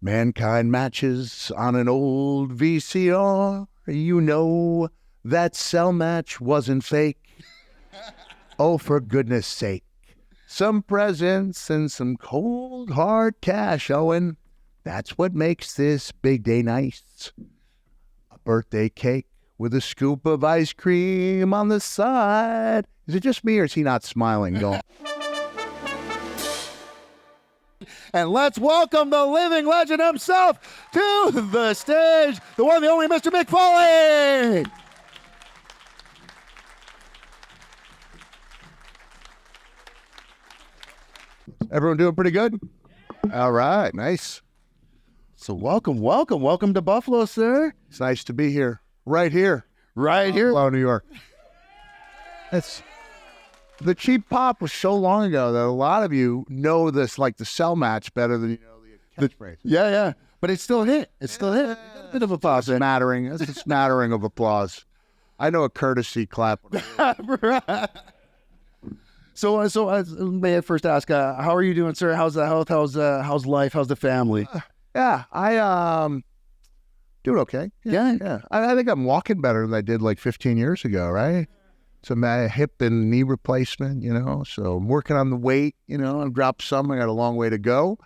Mankind matches on an old VCR. You know that cell match wasn't fake. Oh, for goodness sake. Some presents and some cold, hard cash, Owen. That's what makes this big day nice. A birthday cake with a scoop of ice cream on the side. Is it just me or is he not smiling? Going. And let's welcome the living legend himself to the stage, the one, the only Mr. Mick Foley. Everyone doing pretty good? All right, nice. So welcome to Buffalo, sir. It's nice to be here. Right here. Buffalo, New York. The cheap pop was so long ago that a lot of you know this, like the cell match, better than you know the catchphrase. Yeah. But it still hit. It still hit. A bit of applause. Smattering. That's a smattering of applause. I know a courtesy clap. So may I first ask, how are you doing, sir? How's the health? How's life? How's the family? Yeah, I doing okay. Yeah. I think I'm walking better than I did like 15 years ago, right? So my hip and knee replacement, so I'm working on the weight, I've dropped some. I got a long way to go,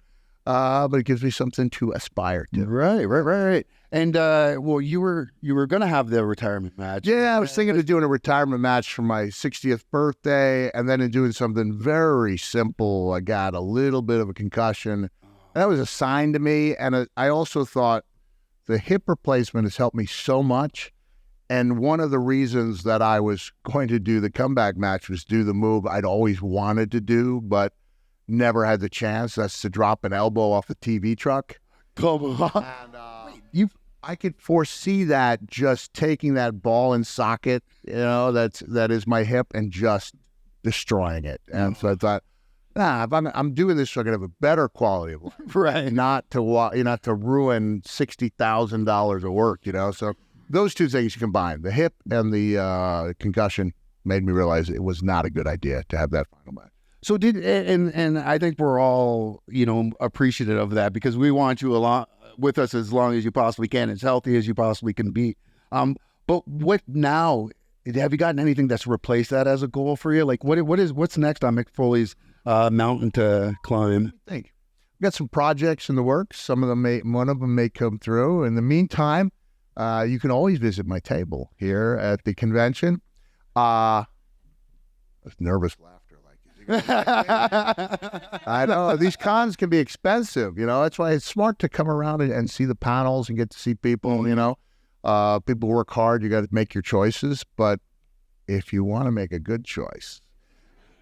but it gives me something to aspire to. Right. And well, you were going to have the retirement match. Yeah, I was thinking of doing a retirement match for my 60th birthday, and then in doing something very simple. I got a little bit of a concussion. And that was a sign to me, and I also thought the hip replacement has helped me so much. And one of the reasons that I was going to do the comeback match was do the move I'd always wanted to do, but never had the chance. That's to drop an elbow off a TV truck. Come on. And I could foresee that just taking that ball and socket, that is my hip, and just destroying it. And so I thought, if I'm doing this so I can have a better quality of life, right? Not to ruin $60,000 of work, So those two things combined, the hip and the concussion, made me realize it was not a good idea to have that final match. So and I think we're all, appreciative of that, because we want you with us as long as you possibly can, as healthy as you possibly can be. But what now? Have you gotten anything that's replaced that as a goal for you? Like what's next on Mick Foley's mountain to climb? I think we've got some projects in the works. One of them may come through. In the meantime, you can always visit my table here at the convention. Nervous laughter. I know these cons can be expensive, that's why it's smart to come around and see the panels and get to see people, people work hard. You got to make your choices, but if you want to make a good choice.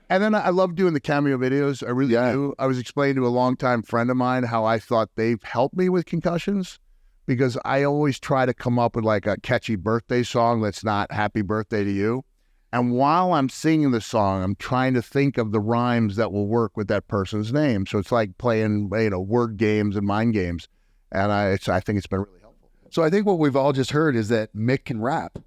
And then I love doing the cameo videos. I really do. I was explaining to a longtime friend of mine how I thought they've helped me with concussions, because I always try to come up with like a catchy birthday song that's not happy birthday to you. And while I'm singing the song, I'm trying to think of the rhymes that will work with that person's name. So it's like playing, word games and mind games. And I think it's been really helpful. So I think what we've all just heard is that Mick can rap.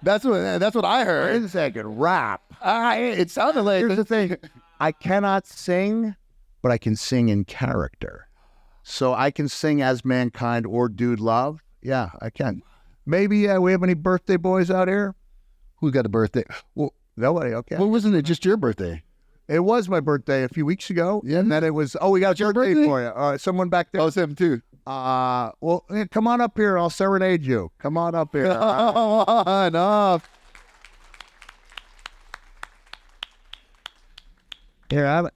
That's what I heard. Wait a second, rap. It sounded like. Here's the thing. I cannot sing, but I can sing in character. So I can sing as Mankind or Dude Love. Yeah, I can. Maybe we have any birthday boys out here? Who got a birthday? Well, nobody. Okay. Well, wasn't it just your birthday? It was my birthday a few weeks ago. Yeah. And then it was, we got a birthday for you. Someone back there. Oh, it's him too. Well, come on up here. I'll serenade you. Come on up here. Come on up. Here,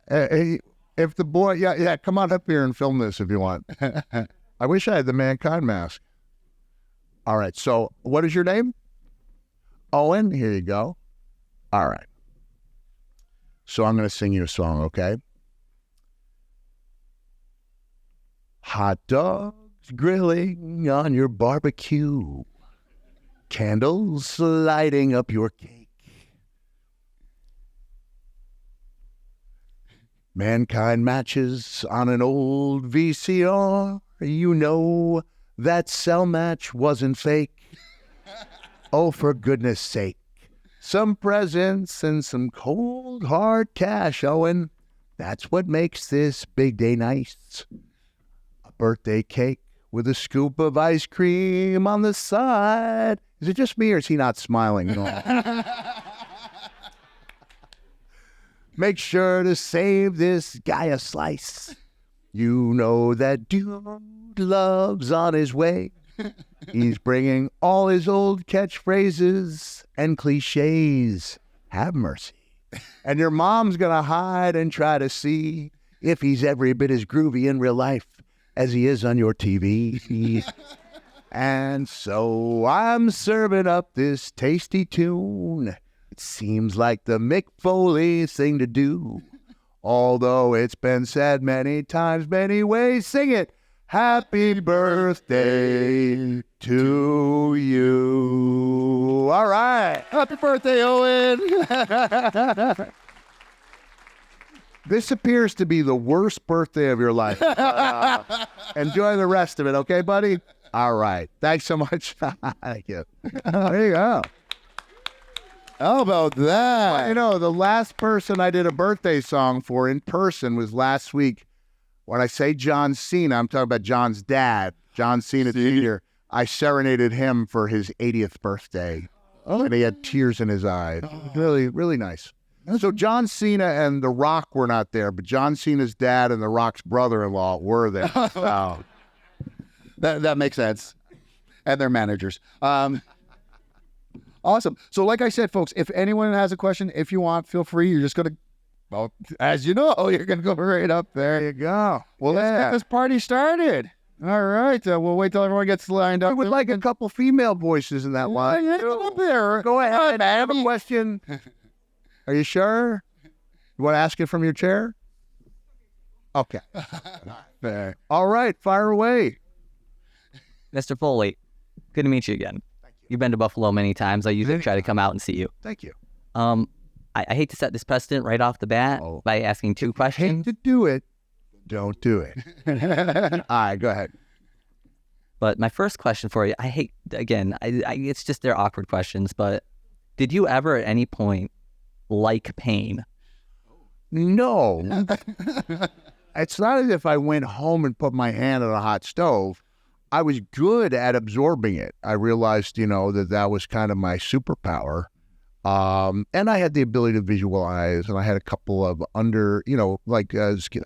if the boy, come on up here and film this if you want. I wish I had the Mankind mask. All right. So what is your name? Owen, here you go. All right. So I'm going to sing you a song, okay? Hot dogs grilling on your barbecue. Candles lighting up your cake. Mankind matches on an old VCR. You know that cell match wasn't fake. Oh, for goodness sake. Some presents and some cold, hard cash, Owen. That's what makes this big day nice. A birthday cake with a scoop of ice cream on the side. Is it just me or is he not smiling at all? Make sure to save this guy a slice. You know that dude loves on his way. He's bringing all his old catchphrases and cliches. Have mercy. And your mom's going to hide and try to see if he's every bit as groovy in real life as he is on your TV. And so I'm serving up this tasty tune. It seems like the Mick Foley thing to do. Although it's been said many times, many ways, sing it. Happy birthday to you. All right. Happy birthday, Owen. This appears to be the worst birthday of your life. Enjoy the rest of it, okay, buddy? All right. Thanks so much. Thank you. There you go. How about that? Well, you know, the last person I did a birthday song for in person was last week. When I say John Cena, I'm talking about John's dad, John Cena Sr. I serenaded him for his 80th birthday, and he had tears in his eyes. Really, really nice. So John Cena and The Rock were not there, but John Cena's dad and The Rock's brother-in-law were there. So. That makes sense. And their managers. Awesome. So like I said, folks, if anyone has a question, if you want, feel free. You're just going to, well, as you know, you're going to go right up there. There you go. Well, let's get this party started. All right. We'll wait till everyone gets lined up. I would like a couple female voices in that line. Yeah, come up there. Go ahead. I have a question. Are you sure? You want to ask it from your chair? Okay. Fair. All right. Fire away. Mr. Foley, good to meet you again. Thank you. You've been to Buffalo many times. I usually try to come out and see you. Thank you. I hate to set this precedent right off the bat by asking two Hate questions, to do it. Don't do it. All right, go ahead. but my first question for you, I hate, again, it's just they're awkward questions, but did you ever at any point like pain? No. It's not as if I went home and put my hand on a hot stove. I was good at absorbing it. I realized, that was kind of my superpower. And I had the ability to visualize, and I had a couple of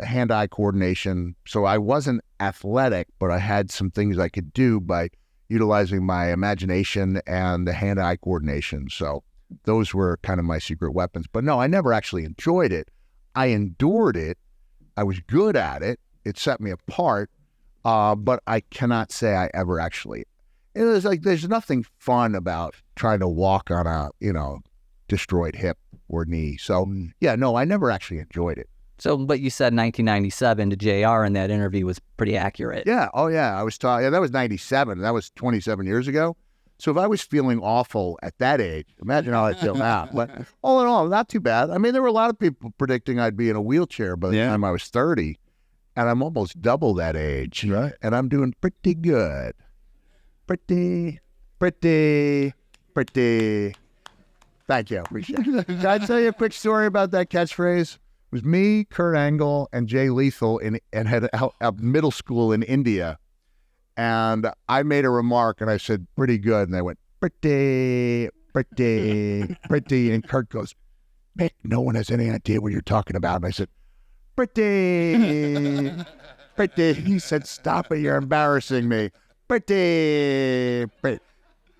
hand-eye coordination. So I wasn't athletic, but I had some things I could do by utilizing my imagination and the hand-eye coordination. So those were kind of my secret weapons. But no, I never actually enjoyed it. I endured it. I was good at it. It set me apart. But I cannot say I ever actually. It was like there's nothing fun about trying to walk on a, destroyed hip or knee. So, yeah, no, I never actually enjoyed it. So, but you said 1997 to JR in that interview was pretty accurate. Yeah. Oh, yeah. I was talking. Yeah, that was 97. That was 27 years ago. So if I was feeling awful at that age, imagine how I feel now. But all in all, not too bad. I mean, there were a lot of people predicting I'd be in a wheelchair by the time I was 30. And I'm almost double that age. Right. And I'm doing pretty good. Pretty. Thank you. Appreciate it. Can I tell you a quick story about that catchphrase? It was me, Kurt Angle, and Jay Lethal and had a middle school in India. And I made a remark, and I said, pretty good. And they went, pretty. And Kurt goes, Mick, no one has any idea what you're talking about. And I said, pretty. He said, stop it, you're embarrassing me. Pretty.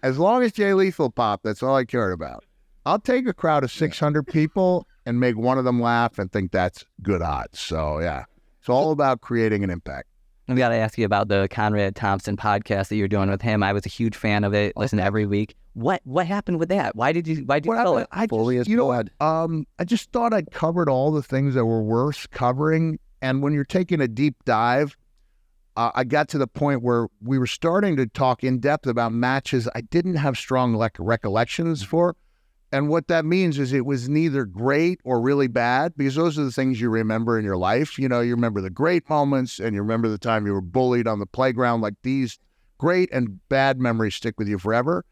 As long as Jay Lethal popped, that's all I cared about. I'll take a crowd of 600 people and make one of them laugh and think that's good odds. So, yeah, it's all about creating an impact. I've got to ask you about the Conrad Thompson podcast that you're doing with him. I was a huge fan of it. Listen every week. What happened with that? Why did you fill it? I just thought I'd covered all the things that were worth covering. And when you're taking a deep dive, I got to the point where we were starting to talk in depth about matches I didn't have strong recollections for. And what that means is it was neither great or really bad, because those are the things you remember in your life. You remember the great moments, and you remember the time you were bullied on the playground. Like, these great and bad memories stick with you forever.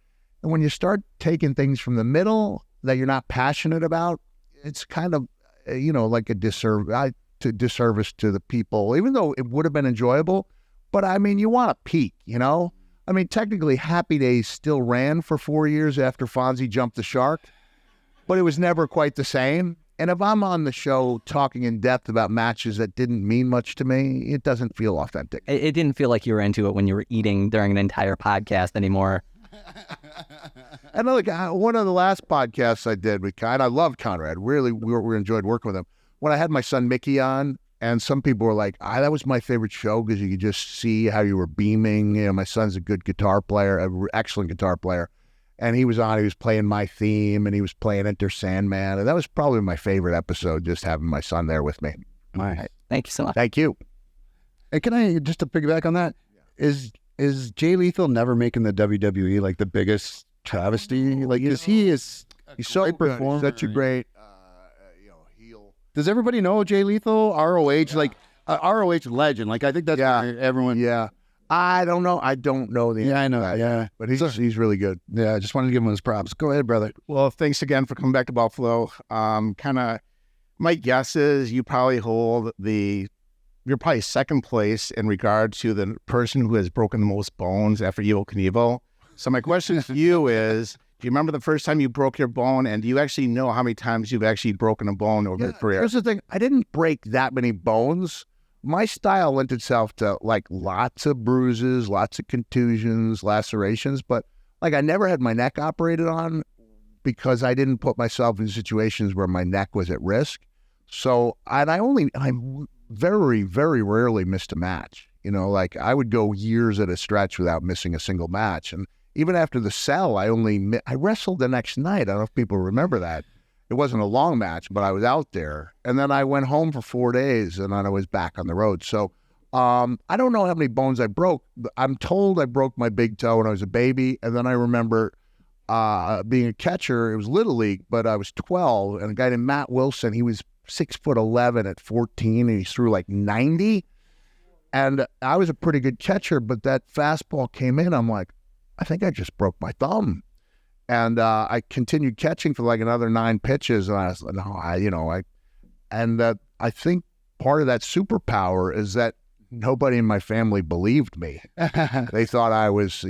And when you start taking things from the middle that you're not passionate about, it's kind of, like a disservice to the people. Even though it would have been enjoyable, But I mean, you want to peak, you know? I mean, technically, Happy Days still ran for 4 years after Fonzie jumped the shark, but it was never quite the same. And if I'm on the show talking in depth about matches that didn't mean much to me, it doesn't feel authentic. It didn't feel like you were into it when you were eating during an entire podcast anymore. And look, one of the last podcasts I did with Conrad, I loved Conrad. Really, we enjoyed working with him. When I had my son Mickey on, and some people were like, that was my favorite show because you could just see how you were beaming. You know, my son's a good guitar player, an excellent guitar player. And he was playing my theme, and he was playing Enter Sandman. And that was probably my favorite episode, just having my son there with me. All right. Thank you so much. Thank you. And can I, just to piggyback on that, is Jay Lethal never making the WWE like the biggest travesty? Like, he's so great good. performer. He's such a great, heel. Does everybody know Jay Lethal? ROH, like ROH legend. Like, I think that's where everyone. Yeah. I don't know. I don't know the. Yeah, I know. Yeah, but he's really good. Yeah, I just wanted to give him his props. Go ahead, brother. Well, thanks again for coming back to Buffalo. Kind of, my guess is you probably you're probably second place in regard to the person who has broken the most bones after Evel Knievel. So my question to you is, do you remember the first time you broke your bone, and do you actually know how many times you've actually broken a bone over your career? Here's the thing. I didn't break that many bones. My style lent itself to like lots of bruises, lots of contusions, lacerations, but like I never had my neck operated on because I didn't put myself in situations where my neck was at risk. So, I very, very rarely missed a match. You know, like I would go years at a stretch without missing a single match. And even after the Cell, I wrestled the next night. I don't know if people remember that. It wasn't a long match, but I was out there. And then I went home for 4 days, and then I was back on the road. So I don't know how many bones I broke. I'm told I broke my big toe when I was a baby. And then I remember being a catcher. It was Little League, but I was 12. And a guy named Matt Wilson, he was 6'11" at 14, and he threw like 90. And I was a pretty good catcher, but that fastball came in. I'm like, I think I just broke my thumb. And I continued catching for like another 9 pitches, and I was like, I think part of that superpower is that nobody in my family believed me. They thought I was,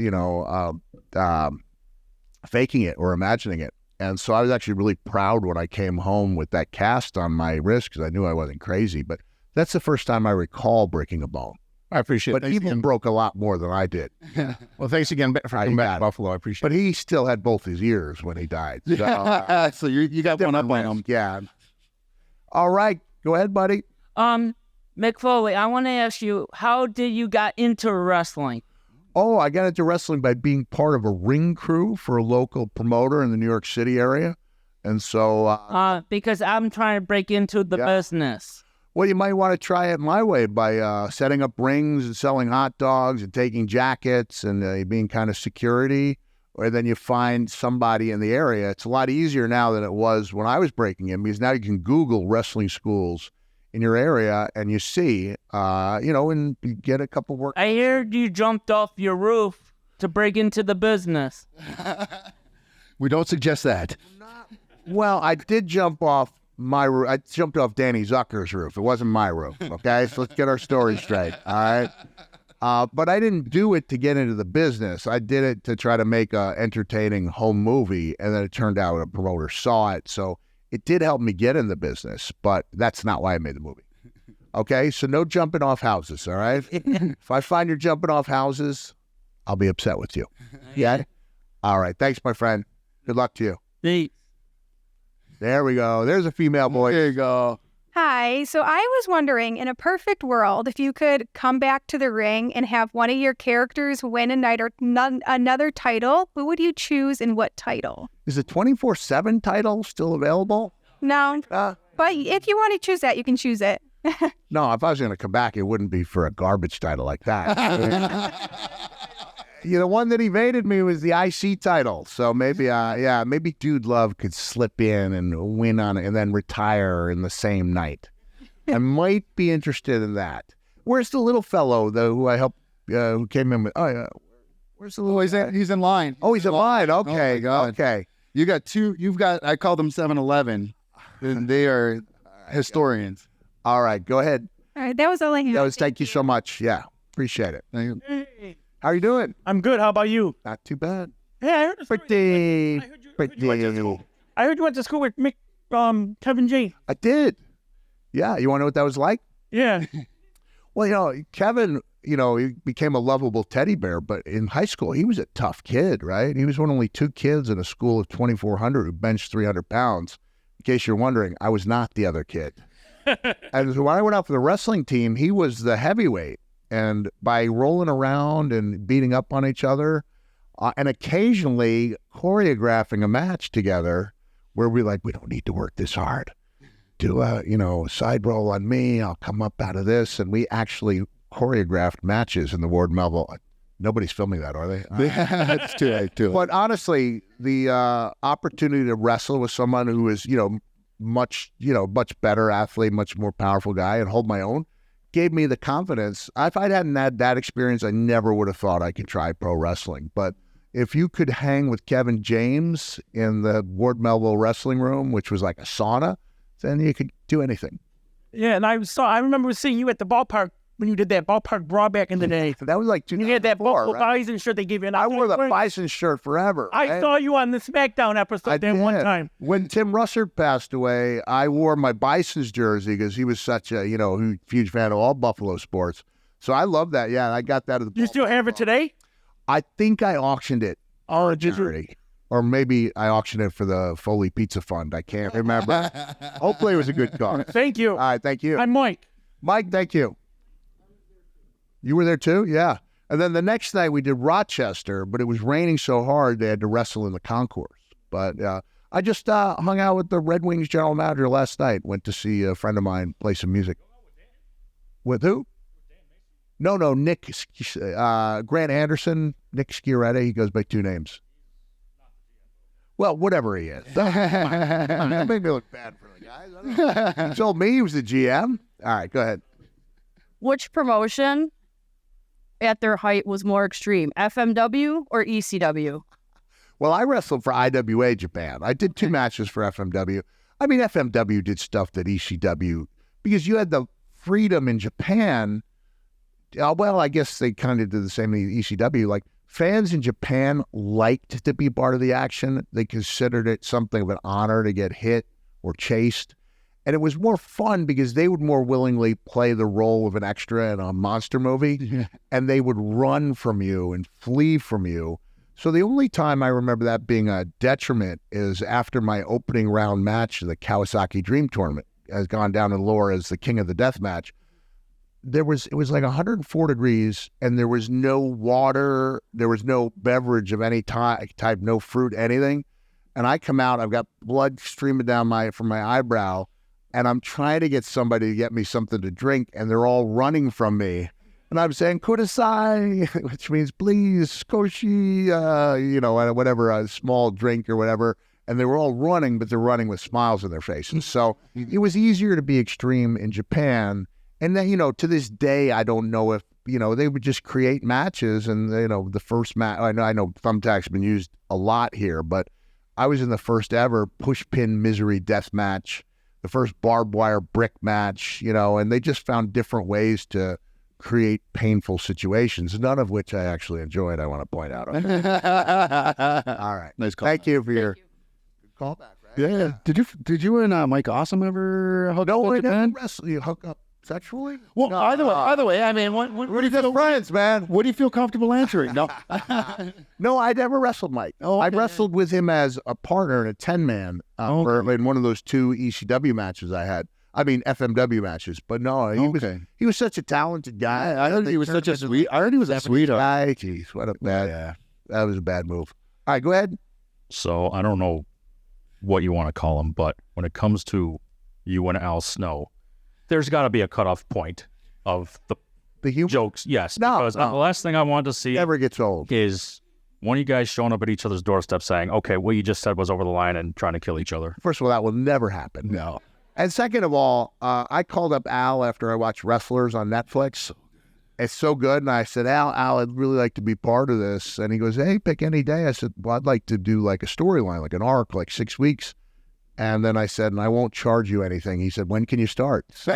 faking it or imagining it. And so I was actually really proud when I came home with that cast on my wrist because I knew I wasn't crazy. But that's the first time I recall breaking a bone. I appreciate it. But he broke a lot more than I did. Well, thanks again for coming back to Buffalo. I appreciate it. But he still had both his ears when he died. So, so you got one up on him. Yeah. All right. Go ahead, buddy. Mick Foley, I want to ask you, how did you got into wrestling? Oh, I got into wrestling by being part of a ring crew for a local promoter in the New York City area. And so... because I'm trying to break into the business. Well, you might want to try it my way by setting up rings and selling hot dogs and taking jackets and being kind of security. Or then you find somebody in the area. It's a lot easier now than it was when I was breaking in because now you can Google wrestling schools in your area and you see, and you get a couple work. I heard you jumped off your roof to break into the business. We don't suggest that. Well, I did jump off my roof. I jumped off Danny Zucker's roof. It wasn't my roof, okay? So let's get our story straight, all right? But I didn't do it to get into the business. I did it to try to make an entertaining home movie, and then it turned out a promoter saw it. So it did help me get in the business, but that's not why I made the movie. Okay? So no jumping off houses, all right? If I find you're jumping off houses, I'll be upset with you. Yeah? All right. Thanks, my friend. Good luck to you. Thanks. There we go. There's a female voice. There you go. Hi. So I was wondering, in a perfect world, if you could come back to the ring and have one of your characters win another title, who would you choose and what title? Is the 24/7 title still available? No. But if you want to choose that, you can choose it. No, if I was going to come back, it wouldn't be for a garbage title like that. The one that evaded me was the IC title. So maybe, maybe Dude Love could slip in and win on it and then retire in the same night. I might be interested in that. Where's the little fellow, though, who I helped, who came in with, where's the little He's in line. Oh, he's in line. Okay. Oh my God. Okay. You got two. I call them 7-Eleven. And they are historians. All right. Go ahead. All right. That was all I had. Thank you so much. Yeah. Appreciate it. Hey, How are you doing? I'm good. How about you? Not too bad. Hey, I heard a story. Pretty. I heard you went to school with Kevin James. I did. Yeah. You want to know what that was like? Yeah. Well, Kevin, he became a lovable teddy bear, but in high school, he was a tough kid, right? He was one of only 2 kids in a school of 2,400 who benched 300 pounds. In case you're wondering, I was not the other kid. And so when I went out for the wrestling team, he was the heavyweight. And by rolling around and beating up on each other, and occasionally choreographing a match together where we don't need to work this hard. Do a side roll on me. I'll come up out of this. And we actually choreographed matches in the Ward Melville. Nobody's filming that, are they? It's too late. But honestly, the opportunity to wrestle with someone who is, much better athlete, much more powerful guy, and hold my own, gave me the confidence. If I hadn't had that experience, I never would have thought I could try pro wrestling. But if you could hang with Kevin James in the Ward Melville wrestling room, which was like a sauna, then you could do anything. Yeah, and I remember seeing you at the ballpark when you did that ballpark brawl back in the day. That was like 2004, You had that Buffalo right? Bison shirt they gave you. And I wore the Bison shirt forever. I saw you on the SmackDown episode that one time. When Tim Russert passed away, I wore my Bison's jersey because he was such a, huge fan of all Buffalo sports. So I love that. Yeah, I got that at the You still have it today? I think I auctioned it. Oh, did you? Charity. Or maybe I auctioned it for the Foley Pizza Fund. I can't remember. Hopefully it was a good cause. Thank you. All right, thank you. I'm Mike. Mike, thank you. You were there too? Yeah. And then the next night we did Rochester, but it was raining so hard they had to wrestle in the concourse. But I just hung out with the Red Wings general manager last night. Went to see a friend of mine play some music. With who? No, Nick, Grant Anderson, Nick Schiaretta. He goes by 2 names. Well, whatever he is. That made me look bad for the guys. I don't know. He told me he was the GM. All right, go ahead. Which promotion at their height was more extreme, FMW or ECW? Well, I wrestled for IWA Japan. I did 2 matches for FMW. I mean, FMW did stuff that ECW, because you had the freedom in Japan. Well, I guess they kind of did the same in ECW. Like, fans in Japan liked to be part of the action. They considered it something of an honor to get hit or chased. And it was more fun because they would more willingly play the role of an extra in a monster movie, and they would run from you and flee from you. So the only time I remember that being a detriment is after my opening round match of the Kawasaki Dream Tournament has gone down in lore as the King of the Death match. It was like 104 degrees, and there was no water, there was no beverage of any type, no fruit, anything. And I come out, I've got blood streaming down from my eyebrow, and I'm trying to get somebody to get me something to drink, and they're all running from me. And I'm saying, kudasai, which means please, koshi, whatever, a small drink or whatever. And they were all running, but they're running with smiles on their faces. So it was easier to be extreme in Japan. And then, to this day, I don't know if, they would just create matches. And, the first match, I know thumbtacks been used a lot here, but I was in the first ever push pin misery death match, the first barbed wire brick match, and they just found different ways to create painful situations, none of which I actually enjoyed, I want to point out. All right. Nice call. Thank you for your callback, right? Yeah. Did you and Mike Awesome ever hook No, up I with never Japan? wrestle. You hook up sexually? Well, No. either way. I mean, what We're do you just feel? friends, man. What do you feel comfortable answering? No. No, I never wrestled Mike. Oh, I okay. wrestled with him as a partner in a 10-man in one of those 2 ECW matches I had. I mean, FMW matches. But no, he was such a talented guy. I heard he was such a sweet. I heard he was a sweetheart. guy. Jeez, what a bad. That was a bad move. All right, go ahead. So I don't know what you want to call him, but when it comes to you and Al Snow, there's got to be a cutoff point of The humor jokes. Yes, No, because no. the last thing I wanted to see never gets old. is one of you guys showing up at each other's doorstep saying, okay, what you just said was over the line and trying to kill each other. First of all, that will never happen. No. And second of all, I called up Al after I watched Wrestlers on Netflix. It's so good. And I said, Al, I'd really like to be part of this. And he goes, hey, pick any day. I said, well, I'd like to do like a storyline, like an arc, like 6 weeks. And then I said, and I won't charge you anything. He said, when can you start? So,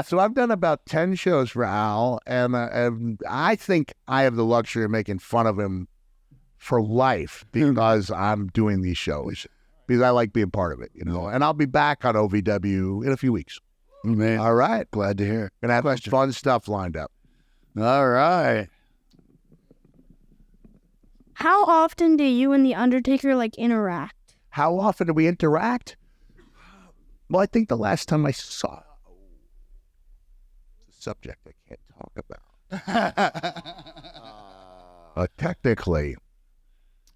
so I've done about 10 shows for Al, and I think I have the luxury of making fun of him for life because I'm doing these shows, because I like being part of it, you know. And I'll be back on OVW in a few weeks. Man, All right. glad to hear. Gonna have some fun stuff lined up. All right. How often do you and the Undertaker interact? How often do we interact? Well, I think the last time I saw it's a subject I can't talk about. Technically,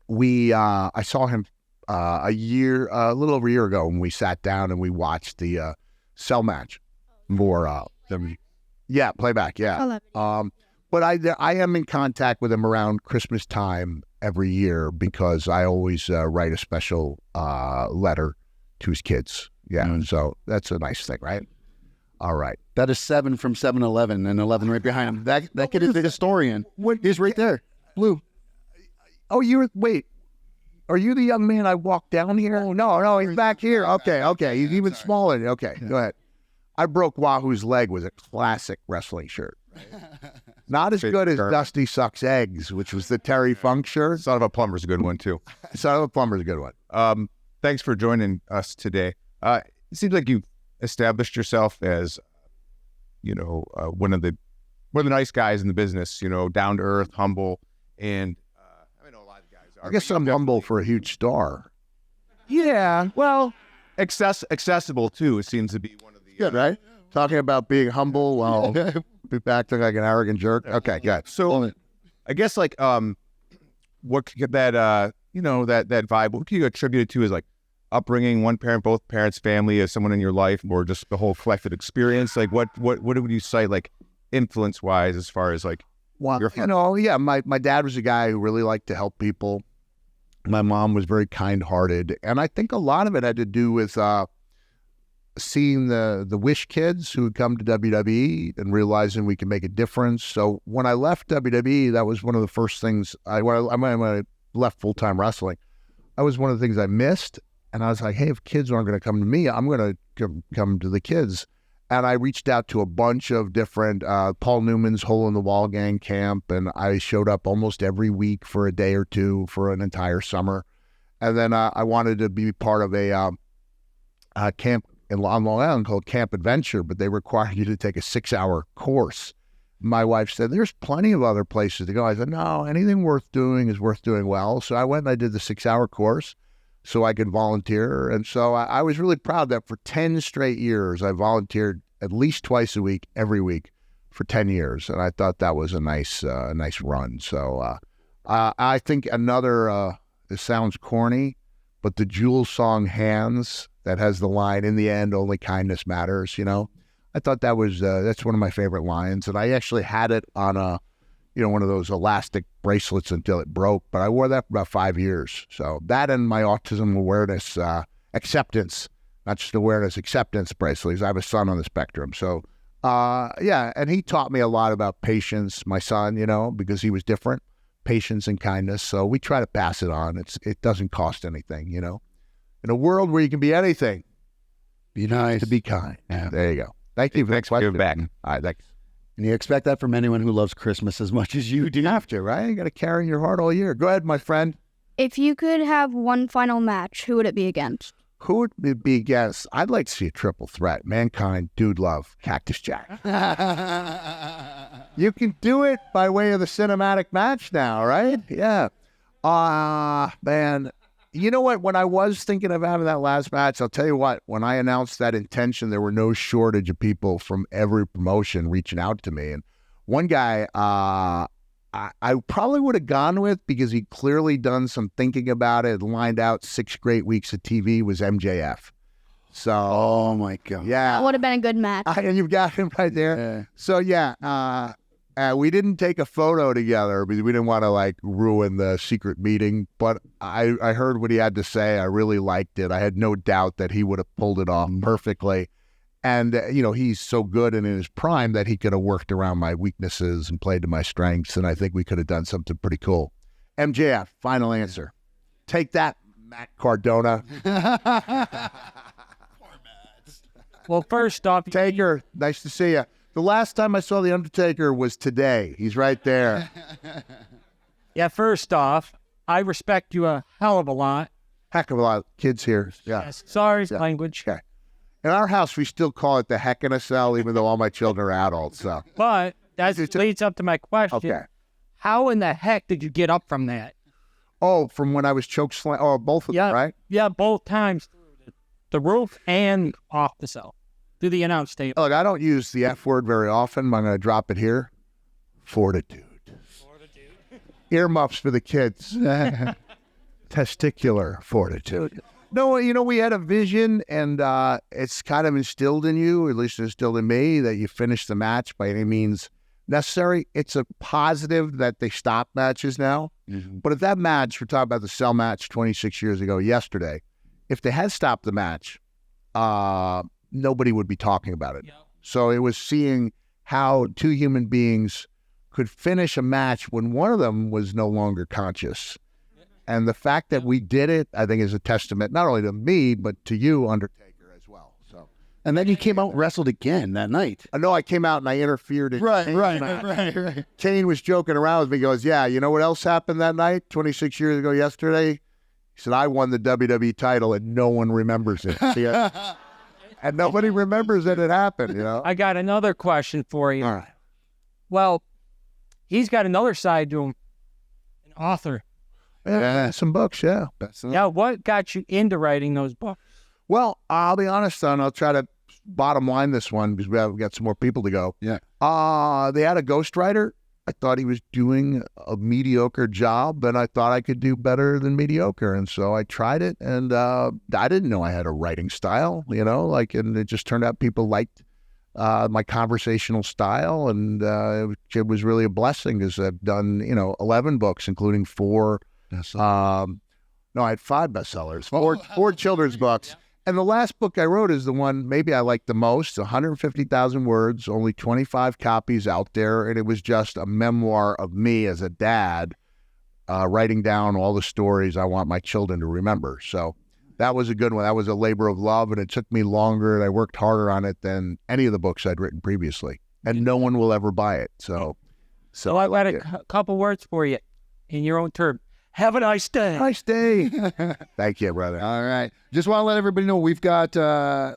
I saw him a little over a year ago when we sat down and we watched the cell match for playback, yeah. 11. But I am in contact with him around Christmas time every year because I always write a special letter to his kids. Yeah, so that's a nice thing, right? All right. That is 7 from 7-Eleven and 11 right behind him. That kid is the historian. He's right there. Blue. Oh, wait. Are you the young man I walked down here? Oh, no, he's back here. Okay. He's even smaller. Okay, go ahead. I broke Wahoo's leg with a classic wrestling shirt. Not as good as Dusty Sucks Eggs, which was the Terry Funk shirt. Son of a Plumber's a good one, too. Son of a Plumber's a good one. Thanks for joining us today. It seems like you've established yourself as, one of the nice guys in the business, down to earth, humble, and I know a lot of guys are. I guess I'm humble for a huge star. Yeah, well, accessible, too. It seems to be one of the... Good, right? Talking about being humble while acting like an arrogant jerk. Okay, good. So, I guess what could that that vibe? What can you attribute it to? Is upbringing, one parent, both parents, family, as someone in your life, or just the whole collective experience? What would you cite influence wise as far as my dad was a guy who really liked to help people. My mom was very kind hearted, and I think a lot of it had to do with seeing the Wish kids who would come to WWE and realizing we could make a difference. So when I left WWE, that was one of the first things when I left full-time wrestling, that was one of the things I missed. And I was like, hey, if kids aren't going to come to me, I'm going to come to the kids. And I reached out to a bunch of different, Paul Newman's Hole in the Wall Gang camp, and I showed up almost every week for a day or two for an entire summer. And then I wanted to be part of a camp on Long Island called Camp Adventure, but they required you to take a 6-hour course. My wife said, there's plenty of other places to go. I said, no, anything worth doing is worth doing well. So I went and I did the 6-hour course so I could volunteer. And so I was really proud that for 10 straight years, I volunteered at least twice a week, every week for 10 years. And I thought that was a nice run. So I think another, it sounds corny, but the Jewel song Hands, that has the line, in the end, only kindness matters, I thought that was, that's one of my favorite lines. And I actually had it on one of those elastic bracelets until it broke, but I wore that for about 5 years. So that and my autism awareness, acceptance, not just awareness, acceptance bracelets. I have a son on the spectrum. So, and he taught me a lot about patience, my son, because he was different, patience and kindness. So we try to pass it on. It doesn't cost anything, In a world where you can be anything, be nice. To be kind. Yeah. There you go. Thank you for Thanks for giving back. All right, thanks. And you expect that from anyone who loves Christmas as much as you do. You have to, right? You got to carry in your heart all year. Go ahead, my friend. If you could have one final match, who would it be against? Who would it be against? I'd like to see a triple threat. Mankind, Dude Love, Cactus Jack. You can do it by way of the cinematic match now, right? Yeah. Man. You know what? When I was thinking of having that last match, I'll tell you what, when I announced that intention, there were no shortage of people from every promotion reaching out to me. And one guy I probably would have gone with, because he'd clearly done some thinking about it, lined out 6 great weeks of TV, was MJF. So, oh my God. Yeah. That would have been a good match. And you've got him right there. Yeah. So, yeah. We didn't take a photo together because we didn't want to ruin the secret meeting, but I heard what he had to say. I really liked it. I had no doubt that he would have pulled it off perfectly. And, he's so good and in his prime that he could have worked around my weaknesses and played to my strengths. And I think we could have done something pretty cool. MJF, final answer. Take that, Matt Cardona. Well, first off, Taker, nice to see you. The last time I saw The Undertaker was today. He's right there. yeah, first off, I respect you a hell of a lot. Heck of a lot of kids here. Yeah. Yes, sorry, Yeah. language. Okay. In our house, we still call it the heck in a cell, even though all my children are adults. So. But that leads up to my question. Okay. How in the heck did you get up from that? Oh, from when I was choke slam. Oh, both of them, right? Yeah, both times. The roof and off the cell. Through the announce table. Look, I don't use the F word very often, but I'm going to drop it here. Fortitude. Earmuffs for the kids. Testicular fortitude. No, you know, we had a vision, and it's kind of instilled in you, at least instilled in me, that you finish the match by any means necessary. It's a positive that they stop matches now. Mm-hmm. But if that match, we're talking about the cell match 26 years ago yesterday, if they had stopped the match, nobody would be talking about it. Yep. So it was seeing how two human beings could finish a match when one of them was no longer conscious. And the fact that we did it, I think, is a testament not only to me, but to you, Undertaker, as well. So, and then you came out and wrestled again that night. I know I came out and I interfered. Right. Kane was joking around with me. He goes, yeah, you know what else happened that night, 26 years ago yesterday? He said, I won the WWE title and no one remembers it. And nobody remembers that it happened, you know? I got another question for you. All right. Well, he's got another side to him. An author. Yeah, some books, yeah. Yeah, what got you into writing those books? Well, I'll be honest, son. I'll try to bottom line this one because we've got some more people to go. Yeah. They had a ghostwriter. I thought he was doing a mediocre job, and I thought I could do better than mediocre. And so I tried it, and I didn't know I had a writing style, you know, and it just turned out people liked my conversational style, and it was really a blessing because I've done, 11 books, including 4. I had 5 bestsellers, 4 children's books. And the last book I wrote is the one maybe I like the most, 150,000 words, only 25 copies out there. And it was just a memoir of me as a dad, writing down all the stories I want my children to remember. So that was a good one. That was a labor of love, and it took me longer, and I worked harder on it than any of the books I'd written previously. And no one will ever buy it. So I got a couple words for you in your own term. Have a nice day. Nice day. Thank you, brother. All right. Just want to let everybody know we've got just a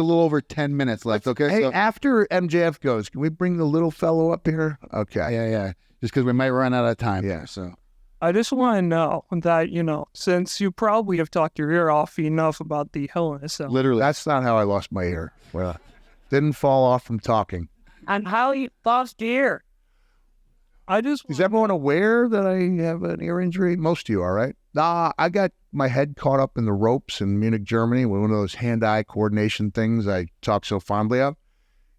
little over 10 minutes left. Okay. Hey, after MJF goes, can we bring the little fellow up here? Okay. Yeah. Just because we might run out of time. Yeah. So I just want to know that, since you probably have talked your ear off enough about the Hell in a Cell. Literally. That's not how I lost my ear. Well, didn't fall off from talking. And how you lost your ear? Is everyone aware that I have an ear injury? Most of you are, right? I got my head caught up in the ropes in Munich, Germany, with one of those hand-eye coordination things I talk so fondly of.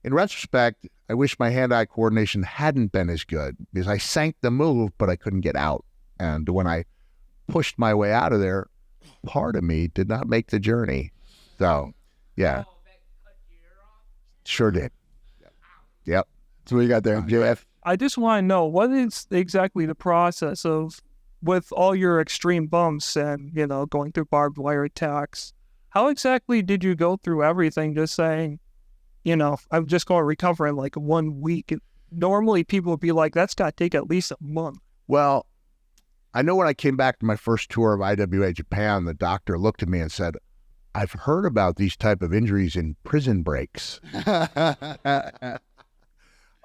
In retrospect, I wish my hand-eye coordination hadn't been as good because I sank the move, but I couldn't get out. And when I pushed my way out of there, part of me did not make the journey. So, yeah. Sure did. Yep. So what you got there, JF? I just want to know, what is exactly the process of, with all your extreme bumps and, going through barbed wire attacks, how exactly did you go through everything just saying, I'm just going to recover in like 1 week? Normally people would be like, that's got to take at least a month. Well, I know when I came back to my first tour of IWA Japan, the doctor looked at me and said, I've heard about these type of injuries in prison breaks.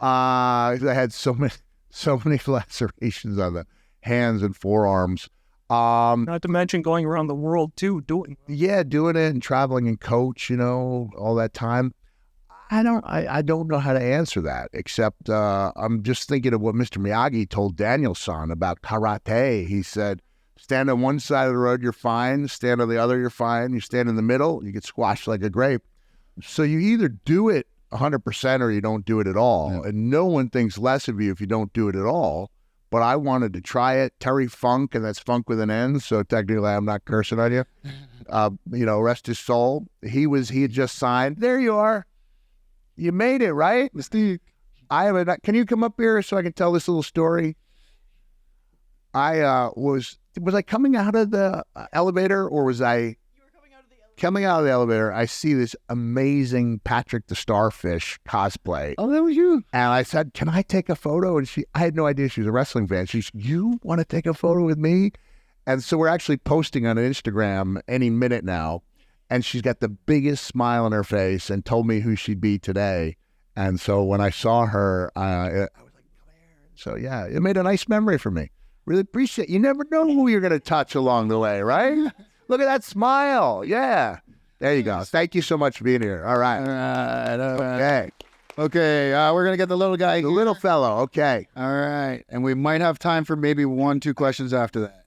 I had so many lacerations on the hands and forearms. Not to mention going around the world too, doing it and traveling in coach, all that time. I don't know how to answer that, except I'm just thinking of what Mr. Miyagi told Daniel-san about karate. He said, stand on one side of the road, you're fine. Stand on the other, you're fine. You stand in the middle, you get squashed like a grape. So you either do it 100% or you don't do it at all. Yeah. And no one thinks less of you if you don't do it at all. But I wanted to try it. Terry Funk, and that's Funk with an N, so technically I'm not cursing on you. Rest his soul. He had just signed. There you are. You made it, right? Mystique. Can you come up here so I can tell this little story? I was was I coming out of the elevator, or was I coming out of the elevator? I see this amazing Patrick the Starfish cosplay. Oh, that was you. And I said, "Can I take a photo?" And I had no idea she was a wrestling fan. She said, "You want to take a photo with me?" And so we're actually posting on Instagram any minute now. And she's got the biggest smile on her face and told me who she'd be today. And so when I saw her, I was like, "Come here." So yeah, it made a nice memory for me. Really appreciate it. You never know who you're going to touch along the way, right? Look at that smile. Yeah. There you go. Thank you so much for being here. All right. All right. Okay. We're going to get the little guy. The little fellow. Okay. All right. And we might have time for maybe 1-2 questions after that.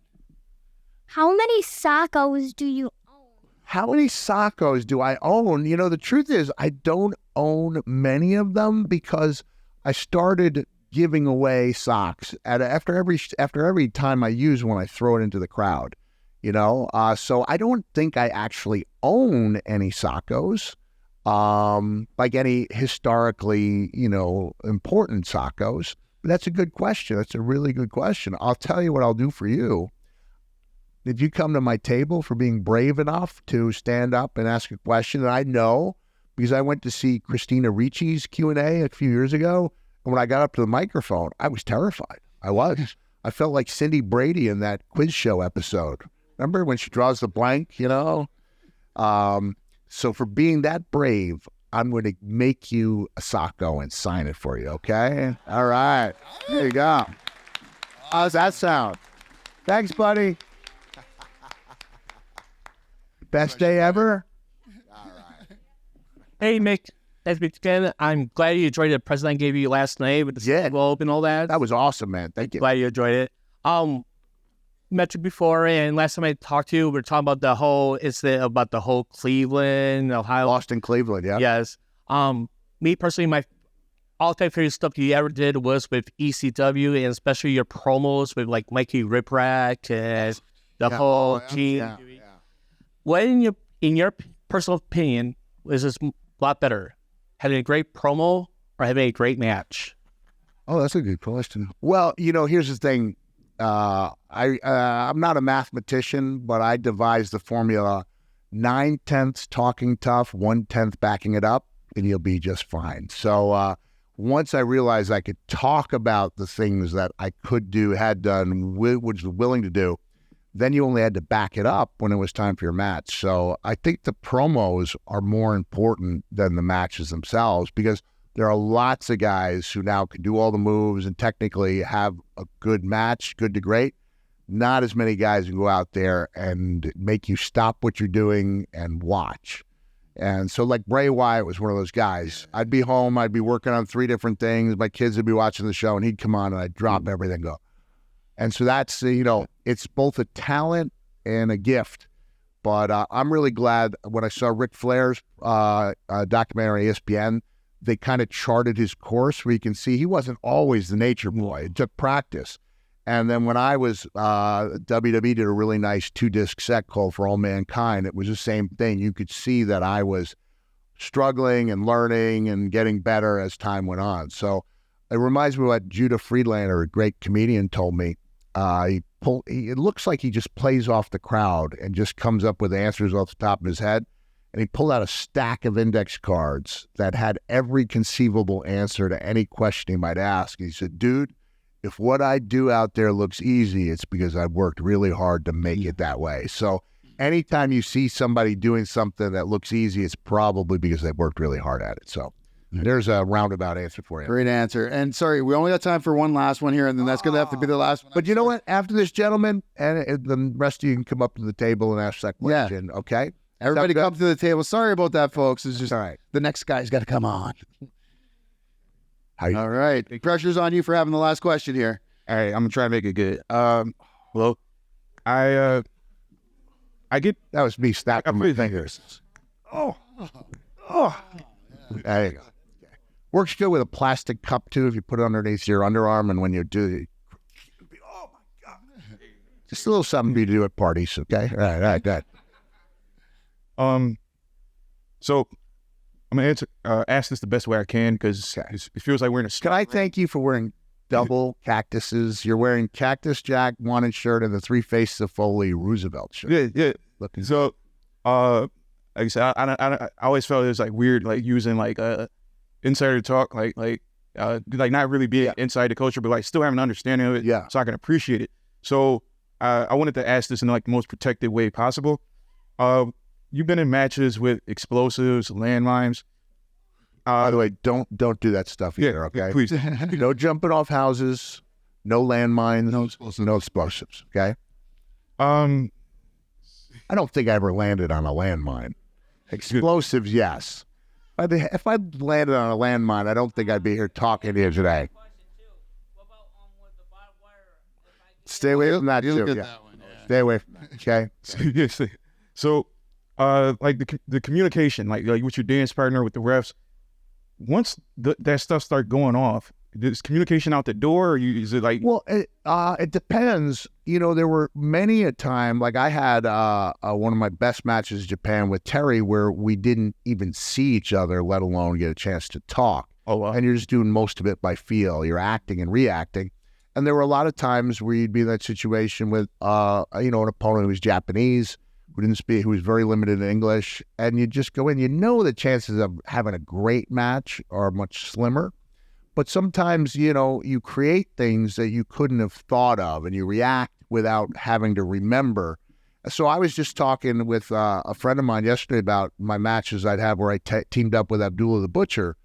How many Sockos do you own? How many Sockos do I own? You know, the truth is I don't own many of them because I started giving away socks after every time I use one, I throw it into the crowd, you know? So I don't think I actually own any Sockos, like any historically, you know, important Sockos. But that's a good question. That's a really good question. I'll tell you what I'll do for you. Did you come to my table for being brave enough to stand up and ask a question? And I know because I went to see Christina Ricci's Q&A a few years ago. And when I got up to the microphone, I was terrified. I felt like Cindy Brady in that quiz show episode. Remember when she draws the blank, you know? So for being that brave, I'm going to make you a Socko and sign it for you, okay? All right. There you go. How's that sound? Thanks, buddy. Best day ever? Hey, Mick. As again, I'm glad you enjoyed the present I gave you last night with the globe and all that. That was awesome, man. Thank you. Glad you enjoyed it. Met you before, and last time I talked to you, we were talking about the whole Cleveland, Ohio. Lost in Cleveland, yeah. Yes. Me personally, my all-time favorite stuff you ever did was with ECW, and especially your promos with like Mikey Riprack and the whole team. What in your personal opinion is this a lot better? Having a great promo or having a great match? Oh, that's a good question. Well, you know, here's the thing. I'm not a mathematician, but I devised the formula 9/10 talking tough, 1/10 backing it up, and you'll be just fine. So once I realized I could talk about the things that I could do, had done, was willing to do, then you only had to back it up when it was time for your match. So I think the promos are more important than the matches themselves because there are lots of guys who now can do all the moves and technically have a good match, good to great. Not as many guys who go out there and make you stop what you're doing and watch. And so like Bray Wyatt was one of those guys. I'd be home, I'd be working on 3 different things. My kids would be watching the show and he'd come on and I'd drop everything and go. And so that's, you know, it's both a talent and a gift. But I'm really glad when I saw Ric Flair's documentary on ESPN, they kind of charted his course where you can see he wasn't always the nature boy. It took practice. And then when I was, WWE did a really nice 2-disc set called For All Mankind. It was the same thing. You could see that I was struggling and learning and getting better as time went on. So it reminds me of what Judah Friedlander, a great comedian, told me. It looks like he just plays off the crowd and just comes up with answers off the top of his head. And he pulled out a stack of index cards that had every conceivable answer to any question he might ask. He said, "Dude, if what I do out there looks easy, it's because I've worked really hard to make it that way." So anytime you see somebody doing something that looks easy, it's probably because they've worked really hard at it. So there's a roundabout answer for you. Great answer. And sorry, we only got time for one last one here, and then that's going to have to be the last one. But you know what? After this, gentleman, and the rest of you can come up to the table and ask that question, okay? Everybody come to the table. Sorry about that, folks. It's just all right. The next guy's got to come on. All right. Big pressure's on you for having the last question here. All right, I'm gonna try to make it good. Well, I get that was me snapping my fingers. Oh. There you go. Works good with a plastic cup too. If you put it underneath your underarm, and when you do it, oh my god, just a little something for you to do at parties. Okay, all right, good. So I'm gonna ask this the best way I can because it feels like we're in a. Can I thank you for wearing double cactuses. You're wearing Cactus Jack wanted shirt and the Three Faces of Foley Roosevelt shirt. Yeah. Looking So, like I said, I always felt it was like weird, like using like insider talk, like not really being inside the culture, but like still having an understanding of it. Yeah. So I can appreciate it. So I wanted to ask this in like the most protected way possible. You've been in matches with explosives, landmines. By the way, don't do that stuff either, okay? Please. No jumping off houses, no landmines, no explosives, okay? I don't think I ever landed on a landmine. Explosives, yes. If I landed on a landmine, I don't think I'd be here talking to you today. Stay away from that, too. Yeah. Stay away from that, okay? So, like the communication, like with your dance partner, with the refs, once that stuff start going off, is communication out the door, or is it like? Well, it depends. You know, there were many a time, like I had one of my best matches in Japan with Terry, where we didn't even see each other, let alone get a chance to talk. Oh, wow. And you're just doing most of it by feel. You're acting and reacting. And there were a lot of times where you'd be in that situation with, an opponent who was Japanese, who didn't speak, who was very limited in English, and you just go in. You know the chances of having a great match are much slimmer, but sometimes, you create things that you couldn't have thought of, and you react without having to remember. So I was just talking with a friend of mine yesterday about my matches I'd have where I teamed up with Abdullah the Butcher,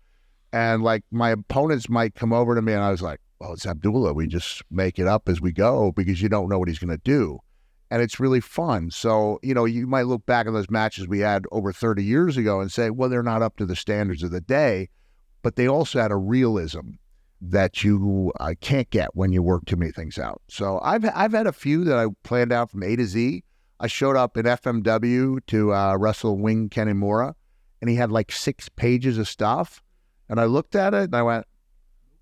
and like my opponents might come over to me, and I was like, well, it's Abdullah. We just make it up as we go because you don't know what he's going to do. And it's really fun. So, you might look back at those matches we had over 30 years ago and say, well, they're not up to the standards of the day, but they also had a realism that you can't get when you work too many things out. So I've had a few that I planned out from A to Z. I showed up in FMW to wrestle Wing Kenimura, and he had like 6 pages of stuff. And I looked at it and I went,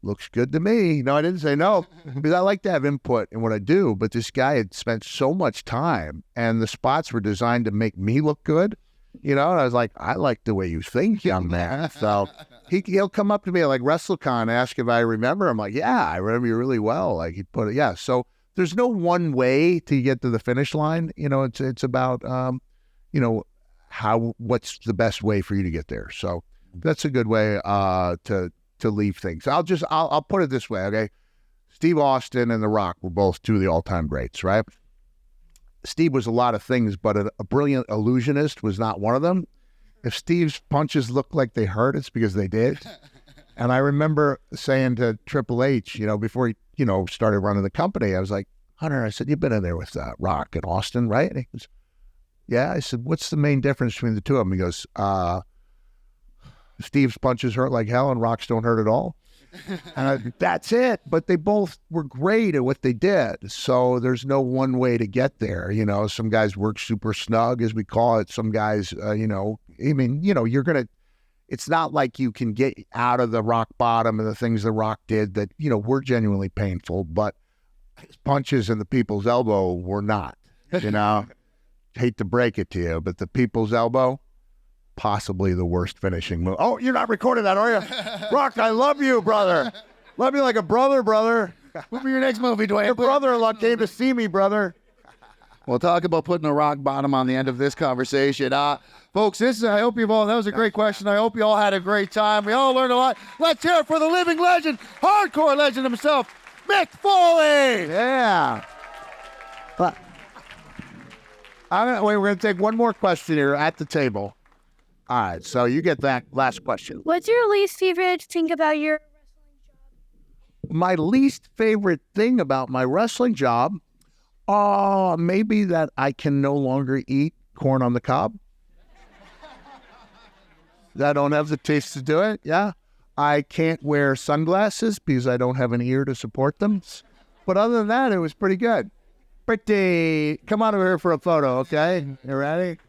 looks good to me. No, I didn't say no, because I like to have input in what I do. But this guy had spent so much time, and the spots were designed to make me look good, and I was like, I like the way you think, young man. So he'll come up to me at like WrestleCon and ask if I remember. I'm like, yeah, I remember you really well. Like he put it, yeah. So there's no one way to get to the finish line. It's about, what's the best way for you to get there. So that's a good way to leave things. I'll put it this way, okay? Steve Austin and The Rock were both two of the all-time greats, right? Steve was a lot of things, but a brilliant illusionist was not one of them. If Steve's punches looked like they hurt, it's because they did. And I remember saying to Triple H, before he, started running the company, I was like, Hunter, I said, you've been in there with Rock and Austin, right? And he goes, yeah. I said, what's the main difference between the two of them? He goes, Steve's punches hurt like hell and Rock's don't hurt at all. And that's it. But they both were great at what they did. So there's no one way to get there. Some guys work super snug, as we call it. Some guys, you're going to, it's not like you can get out of the rock bottom and the things the Rock did that, were genuinely painful, but his punches and the people's elbow were not, hate to break it to you, but the people's elbow, possibly the worst finishing move. Oh, you're not recording that, are you? Rock, I love you, brother. Love you like a brother. What be your next movie, Dwayne? Your brother-in-law came to see me, brother. Well, talk about putting a rock bottom on the end of this conversation. Folks, I hope that was a great question. I hope you all had a great time. We all learned a lot. Let's hear it for the living legend, hardcore legend himself, Mick Foley. Yeah. We're going to take one more question here at the table. All right, so you get that last question. What's your least favorite thing about your wrestling job? My least favorite thing about my wrestling job, maybe that I can no longer eat corn on the cob. I don't have the taste to do it, yeah. I can't wear sunglasses because I don't have an ear to support them. But other than that, it was pretty good. Pretty. Come on over here for a photo, okay? You ready?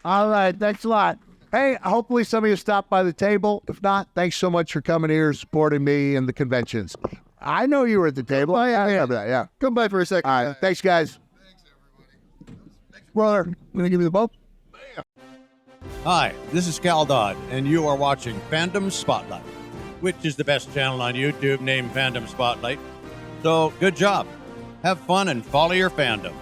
All right, thanks a lot. Hey, hopefully some of you stopped by the table. If not, thanks so much for coming here, supporting me and the conventions. I know you were at the table. Oh, yeah. Come by for a second. All right, thanks, guys. Thanks, everybody. Brother, I'm going to give you the bump. Bam. Hi, this is Cal Dodd, and you are watching Fandom Spotlight, which is the best channel on YouTube named Fandom Spotlight. So, good job. Have fun and follow your fandom.